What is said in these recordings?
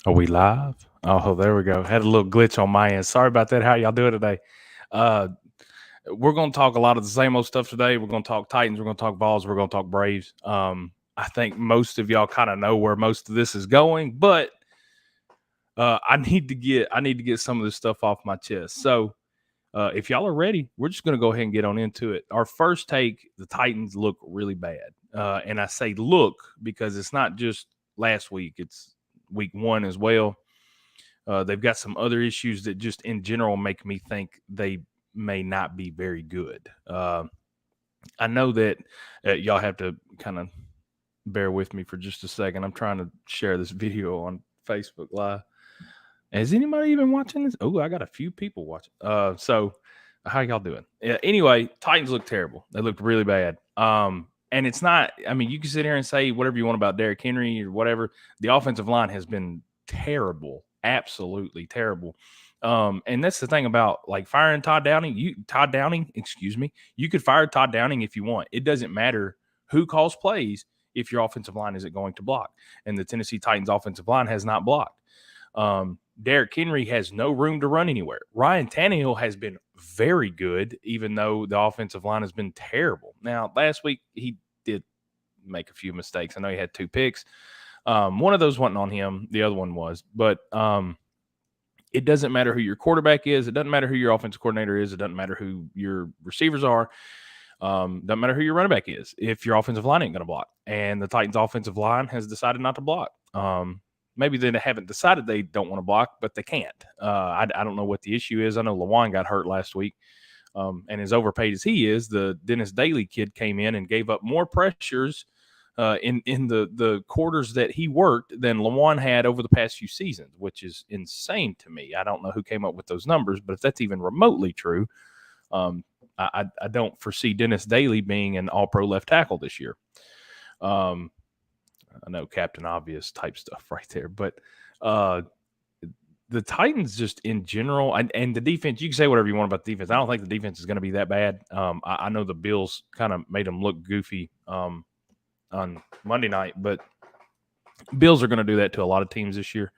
Are we live? Oh, there we go. Had a little glitch on my end. Sorry about that. How y'all doing today? Uh, we're going to talk a lot of the same old stuff today. We're going to talk Titans. We're going to talk Vols. We're going to talk Braves. I think most of y'all kind of know where most of this is going, but I need to get some of this stuff off my chest. So if y'all are ready, we're just going to go ahead and get on into it. Our first take: the Titans look really bad, and I say look because it's not just last week; it's week one as well. They've got some other issues that just in general make me think they may not be very good. I know that y'all have to kind of bear with me for just a second. I'm trying to share this video on Facebook Live. Is anybody even watching this? Oh, I got a few people watching. So how y'all doing? Anyway, Titans look terrible. They looked really bad. And it's not. I mean, you can sit here and say whatever you want about Derrick Henry or whatever. The offensive line has been terrible, absolutely terrible. And that's the thing about like firing Todd Downing, excuse me. You could fire Todd Downing if you want. It doesn't matter who calls plays if your offensive line isn't going to block. And the Tennessee Titans offensive line has not blocked. Derrick Henry has no room to run anywhere. Ryan Tannehill has been very good, even though the offensive line has been terrible. Now, last week he did make a few mistakes. I know he had 2 picks. One of those wasn't on him. The other one was. But it doesn't matter who your quarterback is. It doesn't matter who your offensive coordinator is. It doesn't matter who your receivers are. Doesn't matter who your running back is if your offensive line ain't going to block. And the Titans' offensive line has decided not to block. Maybe they haven't decided they don't want to block, but they can't. I don't know what the issue is. I know Lawan got hurt last week, and as overpaid as he is, the Dennis Daly kid came in and gave up more pressures in the quarters that he worked than Lawan had over the past few seasons, which is insane to me. I don't know who came up with those numbers, but if that's even remotely true, I don't foresee Dennis Daly being an all-pro left tackle this year. I know Captain Obvious type stuff right there, but the Titans just in general and the defense, you can say whatever you want about the defense. I don't think the defense is going to be that bad. I know the Bills kind of made them look goofy on Monday night, but Bills are going to do that to a lot of teams this year.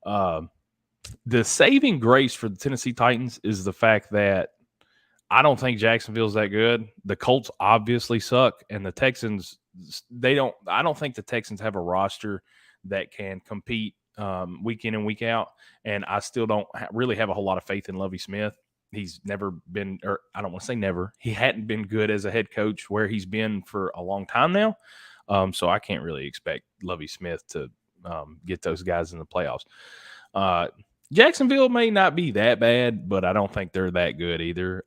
The saving grace for the Tennessee Titans is the fact that I don't think Jacksonville's that good. The Colts obviously suck, and the Texans I don't think the Texans have a roster that can compete week in and week out. And I still don't really have a whole lot of faith in Lovie Smith. He's never been, or I don't want to say never. He hadn't been good as a head coach where he's been for a long time now. So I can't really expect Lovie Smith to get those guys in the playoffs. Jacksonville may not be that bad, but I don't think they're that good either.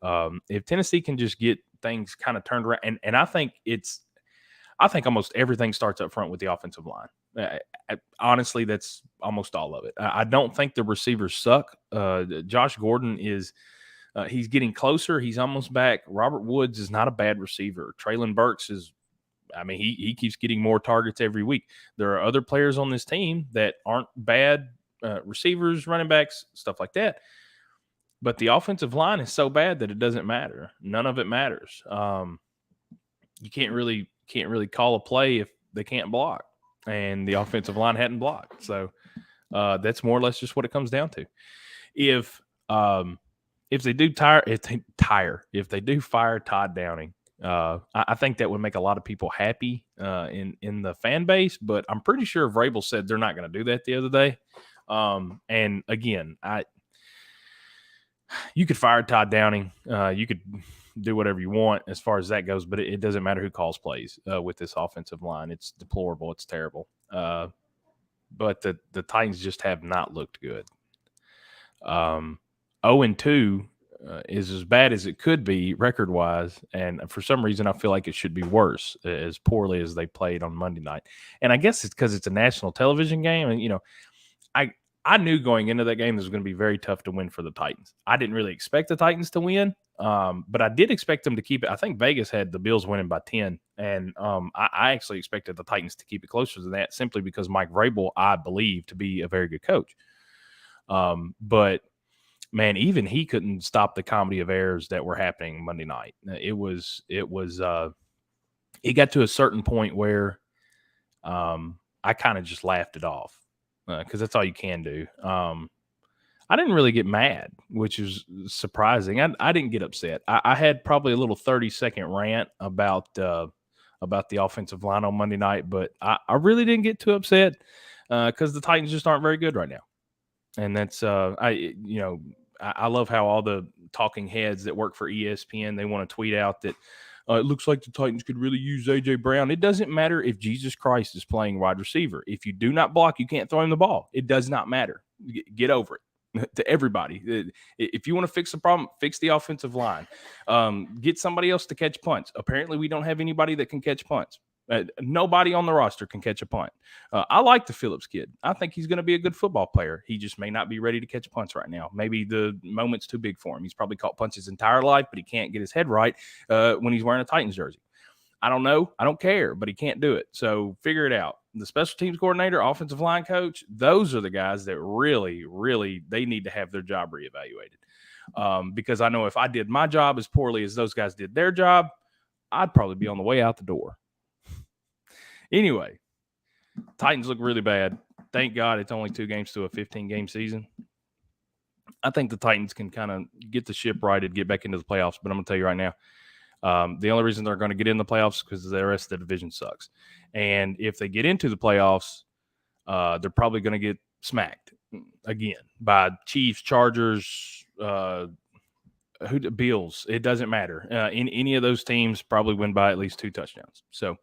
If Tennessee can just get things kind of turned around, and I think almost everything starts up front with the offensive line. Honestly, that's almost all of it. I don't think the receivers suck. Josh Gordon is he's getting closer. He's almost back. Robert Woods is not a bad receiver. Traylon Burks is, I mean, he keeps getting more targets every week. There are other players on this team that aren't bad receivers, running backs, stuff like that. But the offensive line is so bad that it doesn't matter. None of it matters. You can't really call a play if they can't block, and the offensive line hadn't blocked. So that's more or less just what it comes down to. If they do fire Todd Downing, I think that would make a lot of people happy in the fan base. But I'm pretty sure Vrabel said they're not going to do that the other day. And again, you could fire Todd Downing. You could do whatever you want as far as that goes, but it doesn't matter who calls plays with this offensive line. It's deplorable. It's terrible. But the Titans just have not looked good. 0-2 is as bad as it could be record-wise, and for some reason I feel like it should be worse as poorly as they played on Monday night. And I guess it's because it's a national television game, and I knew going into that game this was going to be very tough to win for the Titans. I didn't really expect the Titans to win, but I did expect them to keep it. I think Vegas had the Bills winning by 10, and I actually expected the Titans to keep it closer than that simply because Mike Vrabel, I believe, to be a very good coach. But, man, even he couldn't stop the comedy of errors that were happening Monday night. It got to a certain point where I kind of just laughed it off. because that's all you can do. I didn't really get mad, which is surprising. I didn't get upset. I had probably a little 30-second rant about the offensive line on Monday night, but I really didn't get too upset because the Titans just aren't very good right now. And that's I love how all the talking heads that work for ESPN, they want to tweet out that it looks like the Titans could really use A.J. Brown. It doesn't matter if Jesus Christ is playing wide receiver. If you do not block, you can't throw him the ball. It does not matter. Get over it. To everybody, if you want to fix the problem, fix the offensive line. Get somebody else to catch punts. Apparently, we don't have anybody that can catch punts. Nobody on the roster can catch a punt. I like the Phillips kid. I think he's going to be a good football player. He just may not be ready to catch punts right now. Maybe the moment's too big for him. He's probably caught punts his entire life, but he can't get his head right when he's wearing a Titans jersey. I don't know. I don't care, but he can't do it. So figure it out. The special teams coordinator, offensive line coach, those are the guys that really, really, they need to have their job reevaluated. Because I know if I did my job as poorly as those guys did their job, I'd probably be on the way out the door. Anyway, Titans look really bad. Thank God it's only 2 games to a 15-game season. I think the Titans can kind of get the ship righted, get back into the playoffs. But I'm going to tell you right now, the only reason they're going to get in the playoffs is because the rest of the division sucks. And if they get into the playoffs, they're probably going to get smacked again by Chiefs, Chargers, Bills. It doesn't matter. In any of those teams, probably win by at least 2 touchdowns. So,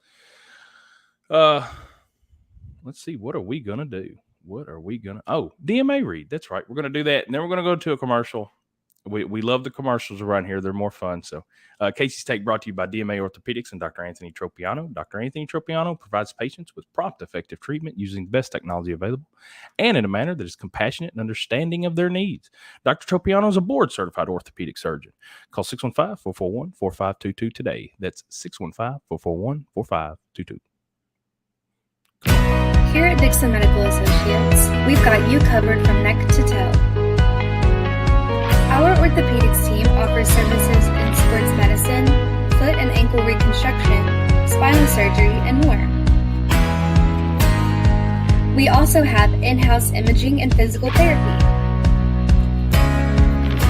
let's see. What are we going to do? DMA read. That's right. We're going to do that. And then we're going to go to a commercial. We love the commercials around here. They're more fun. So Casey's Take brought to you by DMA Orthopedics and Dr. Anthony Tropiano. Dr. Anthony Tropiano provides patients with prompt, effective treatment using the best technology available and in a manner that is compassionate and understanding of their needs. Dr. Tropiano is a board-certified orthopedic surgeon. Call 615-441-4522 today. That's 615-441-4522. Here at Dixon Medical Associates, we've got you covered from neck to toe. Our orthopedics team offers services in sports medicine, foot and ankle reconstruction, spinal surgery, and more. We also have in-house imaging and physical therapy.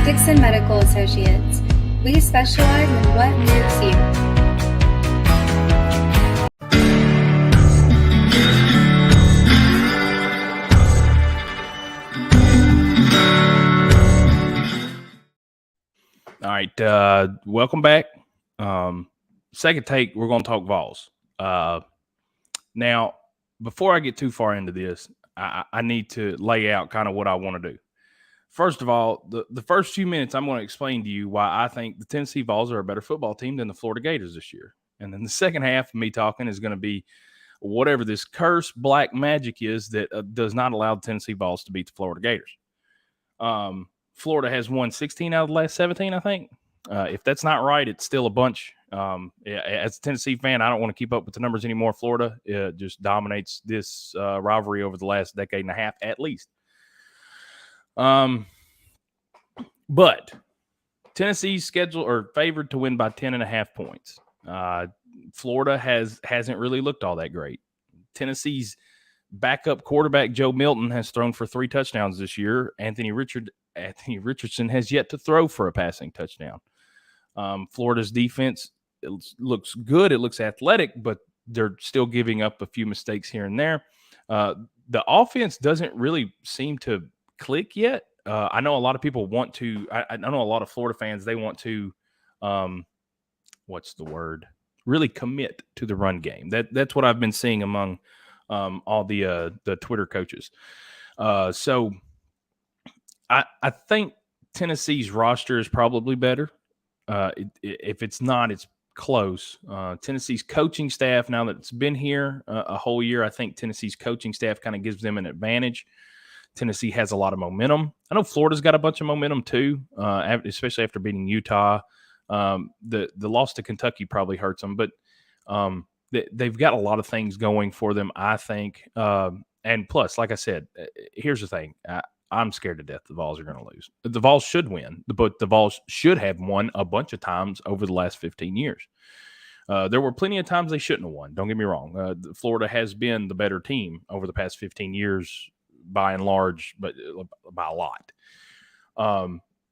Dixon Medical Associates, we specialize in what moves you. All right, welcome back. Second take, we're going to talk Vols. Now, before I get too far into this, I need to lay out kind of what I want to do. First of all, the first few minutes, I'm going to explain to you why I think the Tennessee Vols are a better football team than the Florida Gators this year. And then the second half of me talking is going to be whatever this cursed black magic is that does not allow the Tennessee Vols to beat the Florida Gators. Florida has won 16 out of the last 17, I think. If that's not right, it's still a bunch. As a Tennessee fan, I don't want to keep up with the numbers anymore. Florida just dominates this rivalry over the last decade and a half at least. But Tennessee's schedule are favored to win by 10.5 points. Florida hasn't really looked all that great. Tennessee's backup quarterback Joe Milton has thrown for 3 touchdowns this year. Anthony Richardson has yet to throw for a passing touchdown. Florida's defense, it looks good. It looks athletic, but they're still giving up a few mistakes here and there. The offense doesn't really seem to click yet. I know a lot of people want to. I know a lot of Florida fans, they want to, really commit to the run game. That's what I've been seeing among all the Twitter coaches. So I think Tennessee's roster is probably better. If it's not, it's close. Tennessee's coaching staff, now that it's been here a whole year, I think Tennessee's coaching staff kind of gives them an advantage. Tennessee has a lot of momentum. I know Florida's got a bunch of momentum too, especially after beating Utah. The loss to Kentucky probably hurts them, but they've got a lot of things going for them, I think. And plus, like I said, here's the thing. I'm scared to death the Vols are going to lose. The Vols should win, but the Vols should have won a bunch of times over the last 15 years. There were plenty of times they shouldn't have won. Don't get me wrong. Florida has been the better team over the past 15 years by and large, but by a lot.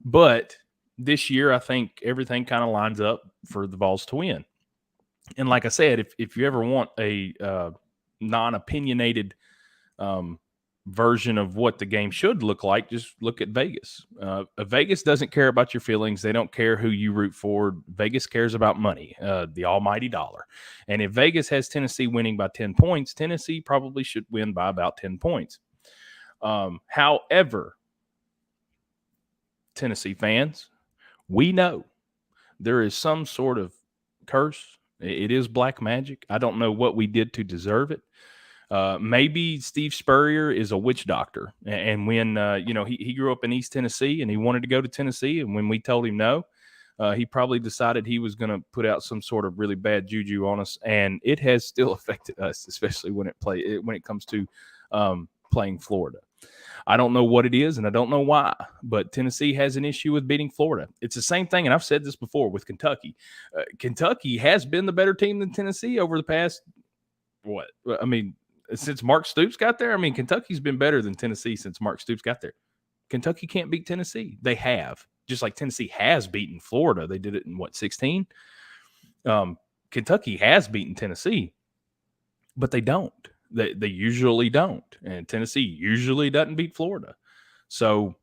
But this year, I think everything kind of lines up for the Vols to win. And like I said, if you ever want a non-opinionated version of what the game should look like, just look at Vegas. Vegas doesn't care about your feelings. They don't care who you root for. Vegas cares about money, the almighty dollar. And if Vegas has Tennessee winning by 10 points, Tennessee probably should win by about 10 points. However, Tennessee fans, we know there is some sort of curse. It is black magic. I don't know what we did to deserve it. Maybe Steve Spurrier is a witch doctor. And when, he grew up in East Tennessee and he wanted to go to Tennessee. And when we told him no, he probably decided he was going to put out some sort of really bad juju on us. And it has still affected us, especially when it comes to playing Florida. I don't know what it is, and I don't know why, but Tennessee has an issue with beating Florida. It's the same thing, and I've said this before with Kentucky. Kentucky has been the better team than Tennessee over the past, since Mark Stoops got there. Kentucky's been better than Tennessee since Mark Stoops got there. Kentucky can't beat Tennessee. They have. Just like Tennessee has beaten Florida. They did it in, 16? Kentucky has beaten Tennessee, but they don't. They usually don't. And Tennessee usually doesn't beat Florida. So,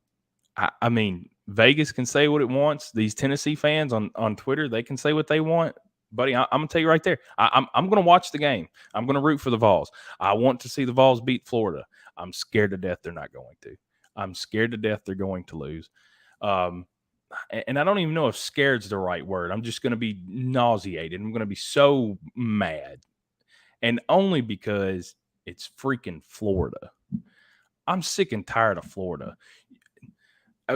Vegas can say what it wants. These Tennessee fans on Twitter, they can say what they want. Buddy, I'm going to tell you right there, I'm going to watch the game. I'm going to root for the Vols. I want to see the Vols beat Florida. I'm scared to death they're not going to. I'm scared to death they're going to lose. And I don't even know if scared's the right word. I'm just going to be nauseated. I'm going to be so mad. And only because it's freaking Florida. I'm sick and tired of Florida.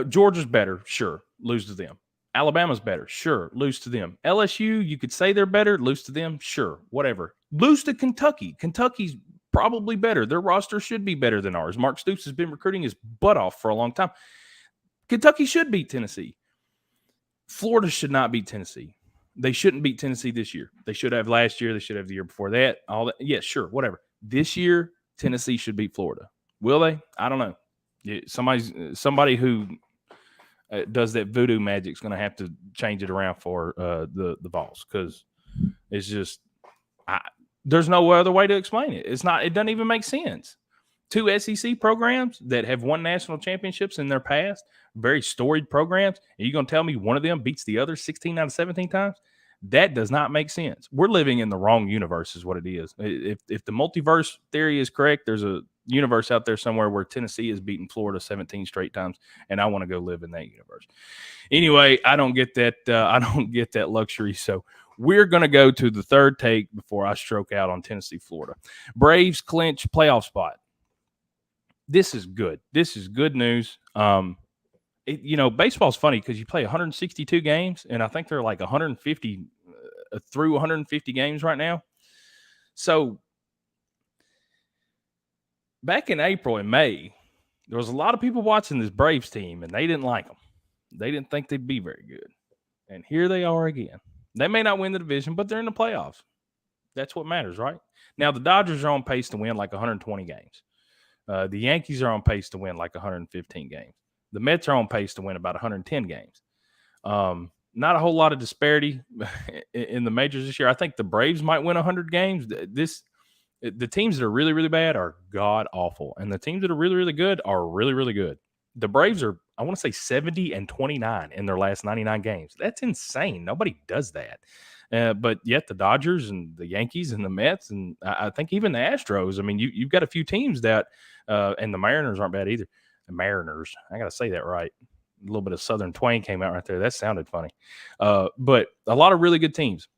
Georgia's better, sure, lose to them. Alabama's better, sure, lose to them. LSU, you could say they're better, lose to them, sure, whatever. Lose to Kentucky. Kentucky's probably better. Their roster should be better than ours. Mark Stoops has been recruiting his butt off for a long time. Kentucky should beat Tennessee. Florida should not beat Tennessee. They shouldn't beat Tennessee this year. They should have last year. They should have the year before that. All that. Yeah, sure, whatever. This year, Tennessee should beat Florida. Will they? I don't know. Somebody who does that voodoo magic is going to have to change it around for the Vols, because it's just there's no other way to explain it. It doesn't even make sense. Two SEC programs that have won national championships in their past, very storied programs, and you're going to tell me one of them beats the other 16 out of 17 times? That does not make sense. We're living in the wrong universe is what it is. If the multiverse theory is correct, there's a universe out there somewhere where Tennessee has beaten Florida 17 straight times, and I want to go live in that universe. Anyway, I don't get that. I don't get that luxury. So we're going to go to the third take before I stroke out on Tennessee, Florida. Braves clinch playoff spot. This is good. This is good news. Baseball's funny because you play 162 games, and I think they're like 150 through 150 games right now. So back in April and May, there was a lot of people watching this Braves team, and they didn't like them. They didn't think they'd be very good. And here they are again. They may not win the division, but they're in the playoffs. That's what matters, right? Now, the Dodgers are on pace to win like 120 games. The Yankees are on pace to win like 115 games. The Mets are on pace to win about 110 games. Not a whole lot of disparity in the majors this year. I think the Braves might win 100 games. The teams that are really, really bad are god-awful, and the teams that are really, really good are really, really good. The Braves are, I want to say, 70-29 in their last 99 games. That's insane. Nobody does that. But yet the Dodgers and the Yankees and the Mets, and I think even the Astros, you've got a few teams that and the Mariners aren't bad either. The Mariners, I got to say that right. A little bit of Southern twang came out right there. That sounded funny. But a lot of really good teams.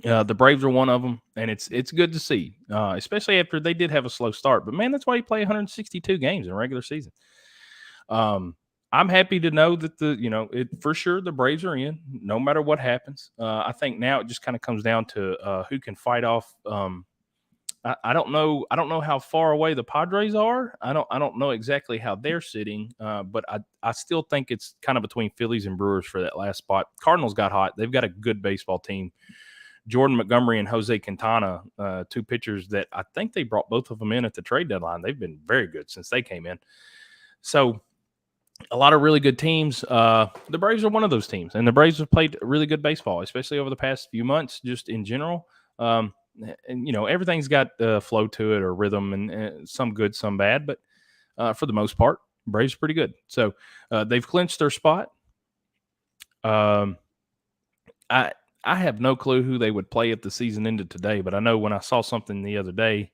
The Braves are one of them, and it's good to see, especially after they did have a slow start. But, man, that's why you play 162 games in a regular season. I'm happy to know that for sure the Braves are in, no matter what happens. I think now it just kind of comes down to who can fight off. I don't know how far away the Padres are. I don't know exactly how they're sitting, but I still think it's kind of between Phillies and Brewers for that last spot. Cardinals got hot. They've got a good baseball team. Jordan Montgomery and Jose Quintana, two pitchers that I think they brought both of them in at the trade deadline. They've been very good since they came in. So a lot of really good teams. The Braves are one of those teams, and the Braves have played really good baseball, especially over the past few months, just in general. And everything's got flow to it or rhythm, and some good, some bad, but for the most part, Braves are pretty good. So they've clinched their spot. I have no clue who they would play if the season ended today, but I know when I saw something the other day,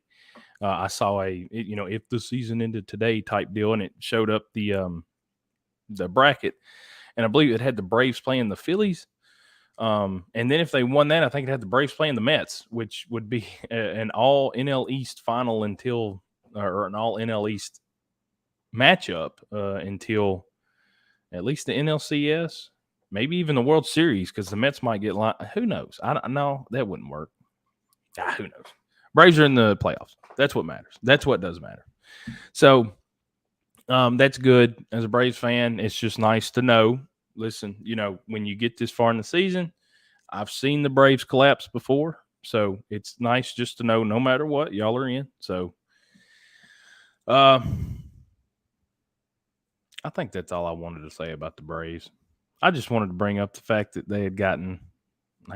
I saw if the season ended today type deal, and it showed up the bracket, and I believe it had the Braves playing the Phillies. And then if they won that, I think it had the Braves playing the Mets, which would be an all NL East final or an all NL East matchup until at least the NLCS, maybe even the World Series, because the Mets might get who knows? I don't know. That wouldn't work. Who knows? Braves are in the playoffs. That's what matters. That's what does matter. So that's good. As a Braves fan, it's just nice to know. Listen, when you get this far in the season, I've seen the Braves collapse before. So it's nice just to know no matter what, y'all are in. So I think that's all I wanted to say about the Braves. I just wanted to bring up the fact that they had I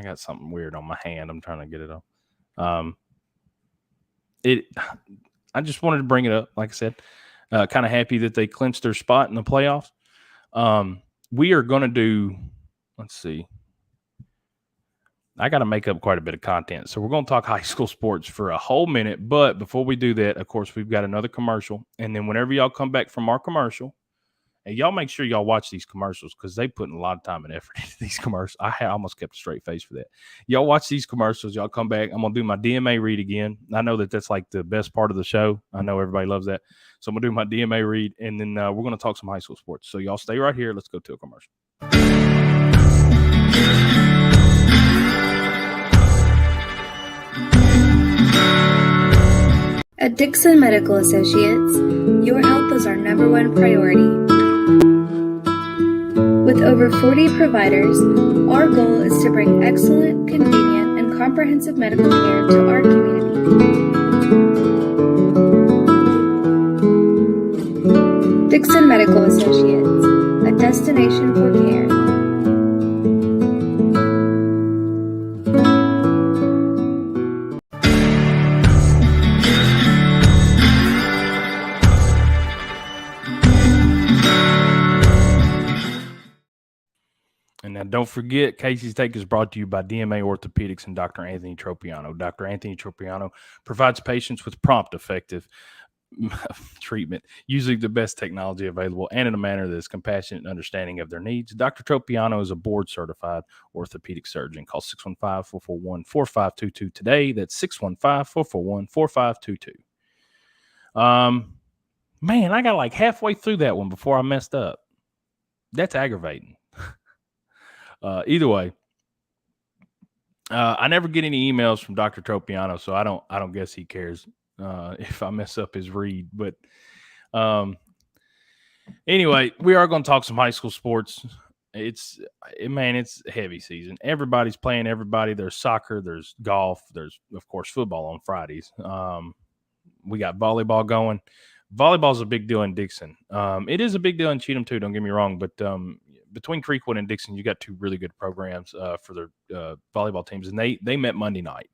got something weird on my hand. I'm trying to get it off. I just wanted to bring it up. Like I said, kind of happy that they clinched their spot in the playoffs. We are going to do, let's see. I got to make up quite a bit of content. So we're going to talk high school sports for a whole minute. But before we do that, of course, we've got another commercial. And then whenever y'all come back from our commercial, and y'all make sure y'all watch these commercials because they put in a lot of time and effort into these commercials. I almost kept a straight face for that. Y'all watch these commercials. Y'all come back. I'm going to do my DMA read again. I know that's like the best part of the show. I know everybody loves that. So I'm going to do my DMA read, and then we're going to talk some high school sports. So y'all stay right here. Let's go to a commercial. At Dixon Medical Associates, your health is our number one priority. With over 40 providers, our goal is to bring excellent, convenient, and comprehensive medical care to our community. Dixon Medical Associates, a destination for care. And now don't forget, Casey's Take is brought to you by DMA Orthopedics and Dr. Anthony Tropiano. Dr. Anthony Tropiano provides patients with prompt, effective treatment, using the best technology available and in a manner that is compassionate and understanding of their needs. Dr. Tropiano is a board-certified orthopedic surgeon. Call 615-441-4522 today. That's 615-441-4522. Man, I got like halfway through that one before I messed up. That's aggravating. Either way, I never get any emails from Dr. Tropiano, so I don't guess he cares if I mess up his read. But anyway, we are going to talk some high school sports. It's heavy season. Everybody's playing everybody. There's soccer, there's golf, there's of course football on Fridays. We got volleyball going. Volleyball is a big deal in Dixon. It is a big deal in Cheatham too. Don't get me wrong, but between Creekwood and Dixon, you got two really good programs for their volleyball teams, and they met Monday night.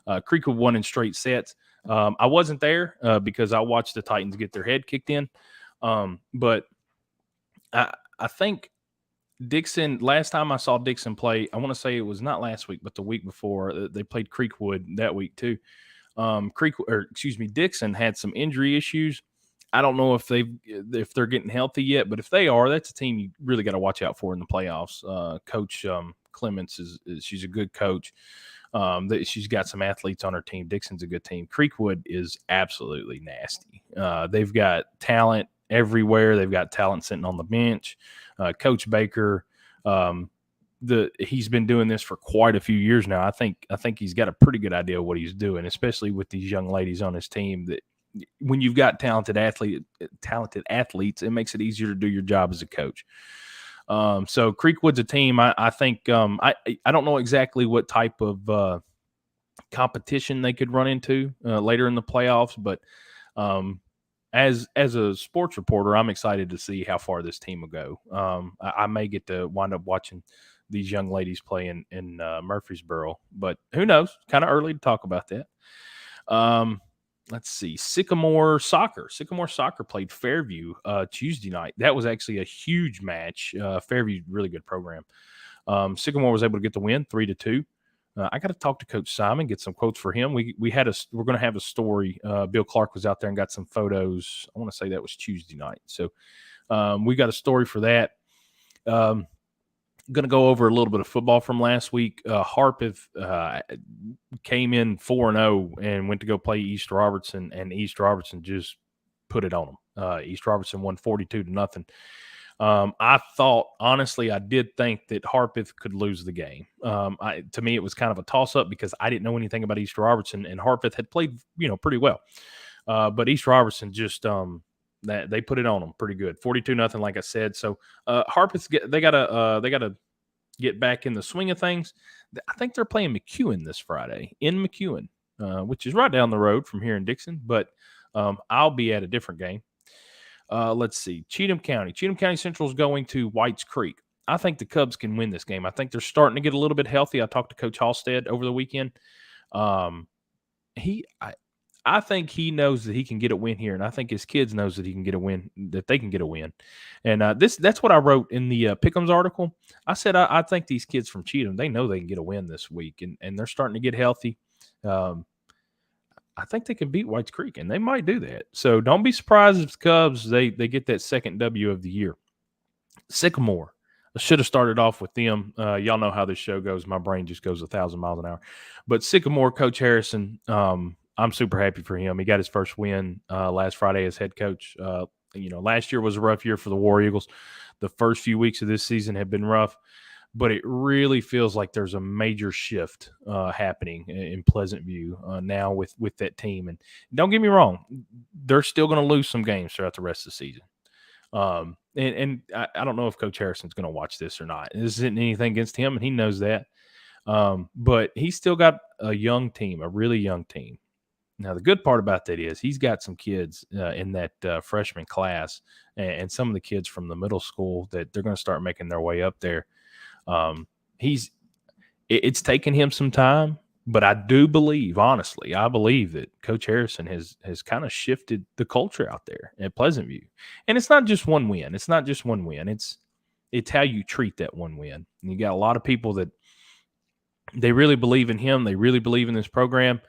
Creekwood won in straight sets. I wasn't there because I watched the Titans get their head kicked in, but I think Dixon. Last time I saw Dixon play, I want to say it was not last week, but the week before. They played Creekwood that week too. Dixon had some injury issues. I don't know if they're getting healthy yet, but if they are, that's a team you really got to watch out for in the playoffs. Coach Clements she's a good coach. She's got some athletes on her team. Dixon's a good team. Creekwood is absolutely nasty. They've got talent everywhere. They've got talent sitting on the bench. Coach Baker, he's been doing this for quite a few years now. I think he's got a pretty good idea of what he's doing, especially with these young ladies on his team. That when you've got talented athletes, it makes it easier to do your job as a coach. So Creekwood's a team. I think I don't know exactly what type of competition they could run into later in the playoffs, but um, as a sports reporter, I'm excited to see how far this team will go. I may get to wind up watching these young ladies play in Murfreesboro, but who knows? Kind of early to talk about that. Um, let's see. Sycamore Soccer. Sycamore Soccer played Fairview Tuesday night. That was actually a huge match. Fairview, really good program. Sycamore was able to get the win 3-2. I got to talk to Coach Simon, get some quotes for him. We're going to have a story. Bill Clark was out there and got some photos. I want to say that was Tuesday night. So we got a story for that. Going to go over a little bit of football from last week. Harpeth came in 4-0 and went to go play East Robertson, and East Robertson just put it on them. East Robertson won 42-0. I thought, honestly, I did think that Harpeth could lose the game. To me, it was kind of a toss-up because I didn't know anything about East Robertson, and Harpeth had played, pretty well. But East Robertson just they put it on them pretty good, 42-0, like I said. So Harpeth, they gotta get back in the swing of things. I think they're playing McEwen this Friday in McEwen, which is right down the road from here in Dixon. But I'll be at a different game. Let's see. Cheatham County Central is going to Whites Creek. I think the Cubs can win this game. I think they're starting to get a little bit healthy. I talked to Coach Halstead over the weekend. I think he knows that he can get a win here, and I think his kids knows that he can get a win, that they can get a win. And that's what I wrote in the Pick'ems article. I said I think these kids from Cheatham, they know they can get a win this week, and they're starting to get healthy. I think they can beat Whites Creek, and they might do that. So don't be surprised if the Cubs, they get that second W of the year. Sycamore. I should have started off with them. Y'all know how this show goes. My brain just goes 1,000 miles an hour. But Sycamore, Coach Harrison, I'm super happy for him. He got his first win last Friday as head coach. Last year was a rough year for the War Eagles. The first few weeks of this season have been rough. But it really feels like there's a major shift happening in Pleasant View now with that team. And don't get me wrong, they're still going to lose some games throughout the rest of the season. And I don't know if Coach Harrison's going to watch this or not. This isn't anything against him, and he knows that. But he's still got a young team, a really young team. Now, the good part about that is he's got some kids in that freshman class and some of the kids from the middle school that they're going to start making their way up there. It's taken him some time, but I do believe, honestly, I believe that Coach Harrison has kind of shifted the culture out there at Pleasant View. And it's not just one win. It's how you treat that one win. And you got a lot of people that they really believe in him. They really believe in this program.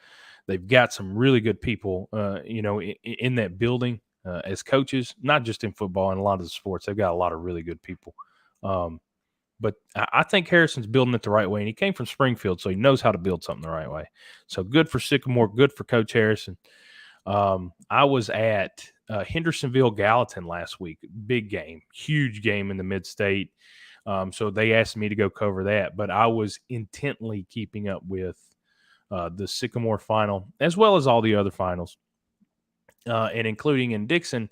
They've got some really good people, in that building as coaches, not just in football and a lot of the sports. They've got a lot of really good people. But I think Harrison's building it the right way, and he came from Springfield, so he knows how to build something the right way. So good for Sycamore, good for Coach Harrison. I was at Hendersonville Gallatin last week. Big game, huge game in the mid-state. So they asked me to go cover that, but I was intently keeping up with the Sycamore final, as well as all the other finals, and including in Dixon.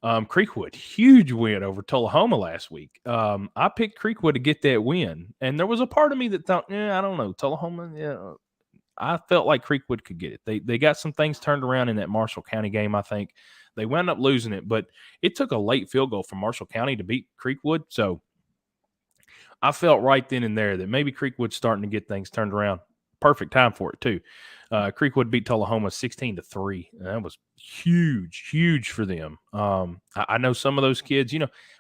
Creekwood, huge win over Tullahoma last week. I picked Creekwood to get that win, and there was a part of me that thought, I don't know, Tullahoma, I felt like Creekwood could get it. They got some things turned around in that Marshall County game, I think. They wound up losing it, but it took a late field goal from Marshall County to beat Creekwood, so I felt right then and there that maybe Creekwood's starting to get things turned around. Perfect time for it, too. Creekwood beat Tullahoma 16-3. That was huge for them. I know some of those kids,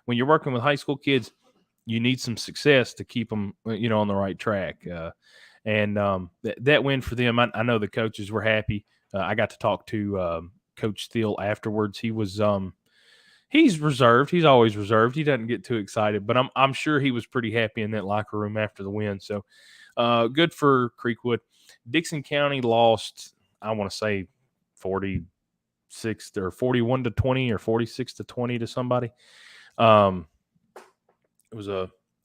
when you're working with high school kids, you need some success to keep them, on the right track. That win for them, I know the coaches were happy. I got to talk to Coach Steele afterwards. He was he's reserved. He's always reserved. He doesn't get too excited, but I'm sure he was pretty happy in that locker room after the win. So good for Creekwood. Dixon County lost, I want to say 46 or 41-20 or 46-20 to somebody.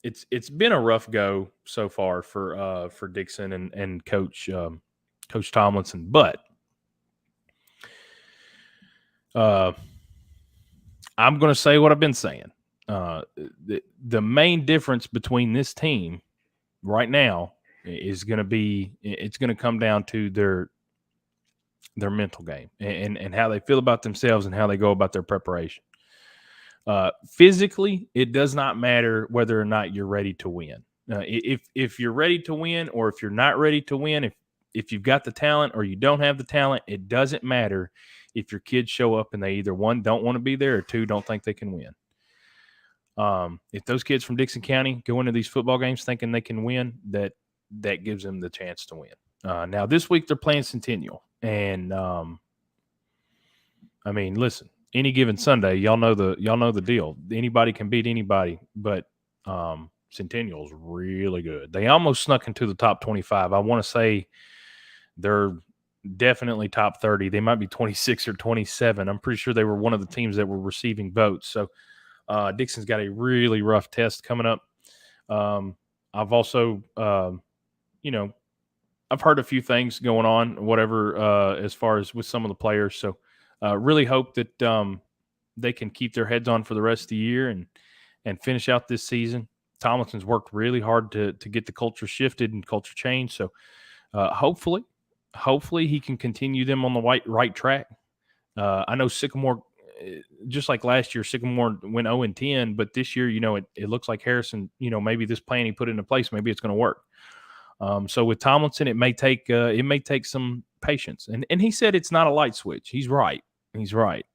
It's been a rough go so far for Dixon and Coach Tomlinson, but I'm going to say what I've been saying. the main difference between this team right now is going to be it's going to come down to their mental game and how they feel about themselves and how they go about their preparation. Physically, it does not matter whether or not you're ready to win. If you're ready to win or if you're not ready to win, if you've got the talent or you don't have the talent, it doesn't matter if your kids show up and they either, one, don't want to be there, or two, don't think they can win. If those kids from Dixon County go into these football games thinking they can win, that gives them the chance to win. Now, this week they're playing Centennial. And, I mean, listen, any given Sunday, y'all know the deal. Anybody can beat anybody, but Centennial's really good. They almost snuck into the top 25. I want to say they're definitely top 30. They might be 26 or 27. I'm pretty sure they were one of the teams that were receiving votes. So Dixon's got a really rough test coming up. I've also, I've heard a few things going on, whatever, as far as with some of the players. So really hope that they can keep their heads on for the rest of the year and finish out this season. Tomlinson's worked really hard to get the culture shifted and culture changed. So hopefully he can continue them on the right track. I know Sycamore, just like last year, Sycamore went 0-10, but this year, it looks like Harrison, maybe this plan he put into place, maybe it's going to work. So with Tomlinson, it may take some patience. And he said it's not a light switch. He's right.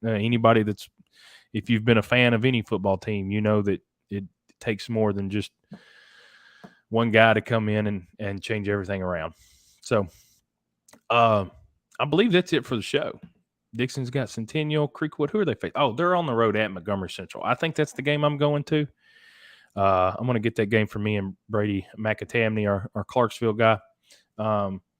Anybody if you've been a fan of any football team, you know that it takes more than just one guy to come in and change everything around. So I believe that's it for the show. Dixon's got Centennial, Creekwood. Who are they facing? Oh, they're on the road at Montgomery Central. I think that's the game I'm going to. I'm going to get that game for me and Brady McAtamney, our Clarksville guy.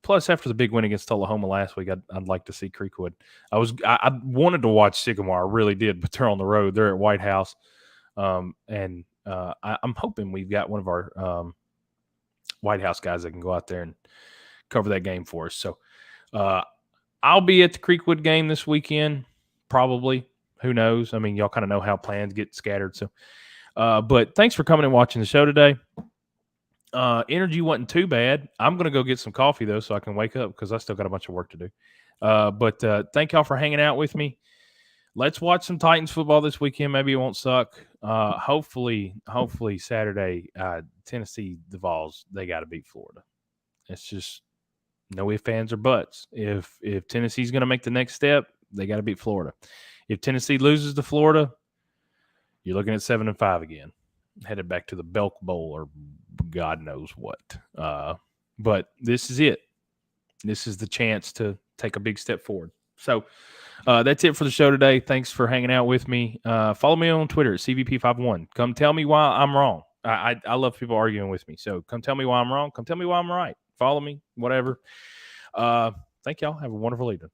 Plus, after the big win against Tullahoma last week, I'd like to see Creekwood. I wanted to watch Sycamore, I really did, but they're on the road. They're at White House, and I'm hoping we've got one of our White House guys that can go out there and cover that game for us. So I'll be at the Creekwood game this weekend, probably. Who knows? I mean, y'all kind of know how plans get scattered. So, but thanks for coming and watching the show today. Energy wasn't too bad. I'm going to go get some coffee, though, so I can wake up because I still got a bunch of work to do. But thank y'all for hanging out with me. Let's watch some Titans football this weekend. Maybe it won't suck. Hopefully Saturday, Tennessee, the Vols, they got to beat Florida. It's just no ifs, ands, or buts. If Tennessee's going to make the next step, they got to beat Florida. If Tennessee loses to Florida, you're looking at 7-5 again, headed back to the Belk Bowl or God knows what. But this is it. This is the chance to take a big step forward. So that's it for the show today. Thanks for hanging out with me. Follow me on Twitter at CVP51. Come tell me why I'm wrong. I love people arguing with me. So come tell me why I'm wrong. Come tell me why I'm right. Follow me, whatever. Thank y'all. Have a wonderful evening.